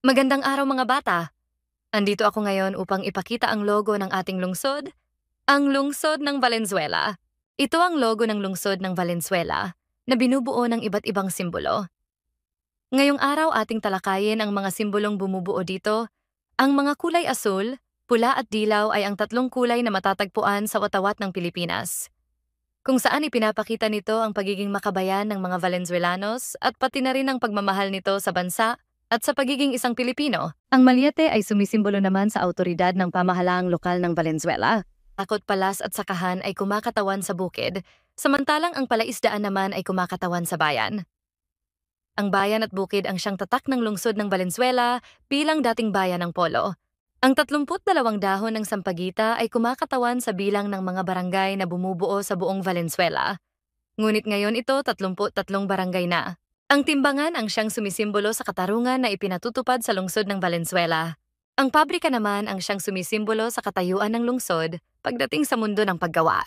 Magandang araw mga bata. Andito ako ngayon upang ipakita ang logo ng ating lungsod, ang lungsod ng Valenzuela. Ito ang logo ng lungsod ng Valenzuela na binubuo ng iba't ibang simbolo. Ngayong araw ating talakayin ang mga simbolong bumubuo dito. Ang mga kulay asul, pula at dilaw ay ang tatlong kulay na matatagpuan sa watawat ng Pilipinas, kung saan ipinapakita nito ang pagiging makabayan ng mga Valenzuelanos at pati na rin ang pagmamahal nito sa bansa at sa pagiging isang Pilipino. Ang malyete ay sumisimbolo naman sa autoridad ng pamahalaang lokal ng Valenzuela. Takot palas at sakahan ay kumakatawan sa bukid, samantalang ang palaisdaan naman ay kumakatawan sa bayan. Ang bayan at bukid ang siyang tatak ng lungsod ng Valenzuela bilang dating bayan ng Polo. Ang 32 dahon ng sampagita ay kumakatawan sa bilang ng mga barangay na bumubuo sa buong Valenzuela. Ngunit ngayon ito 33 barangay na. Ang timbangan ang siyang sumisimbolo sa katarungan na ipinatutupad sa lungsod ng Valenzuela. Ang pabrika naman ang siyang sumisimbolo sa katayuan ng lungsod pagdating sa mundo ng paggawa.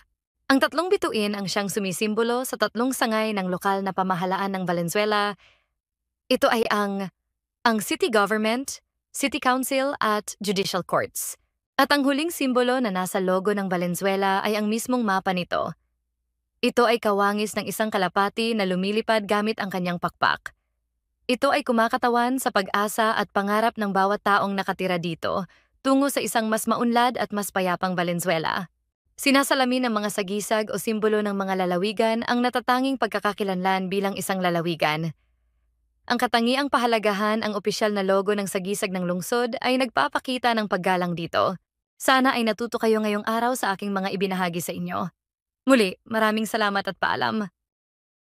Ang tatlong bituin ang siyang sumisimbolo sa tatlong sangay ng lokal na pamahalaan ng Valenzuela. Ito ay ang city government, city council at judicial courts. At ang huling simbolo na nasa logo ng Valenzuela ay ang mismong mapa nito. Ito ay kawangis ng isang kalapati na lumilipad gamit ang kanyang pakpak. Ito ay kumakatawan sa pag-asa at pangarap ng bawat taong nakatira dito tungo sa isang mas maunlad at mas payapang Valenzuela. Sinasalamin ng mga sagisag o simbolo ng mga lalawigan ang natatanging pagkakakilanlan bilang isang lalawigan. Ang katangiang pahalagahan ang opisyal na logo ng sagisag ng lungsod ay nagpapakita ng paggalang dito. Sana ay natuto kayo ngayong araw sa aking mga ibinahagi sa inyo. Muli, maraming salamat at paalam.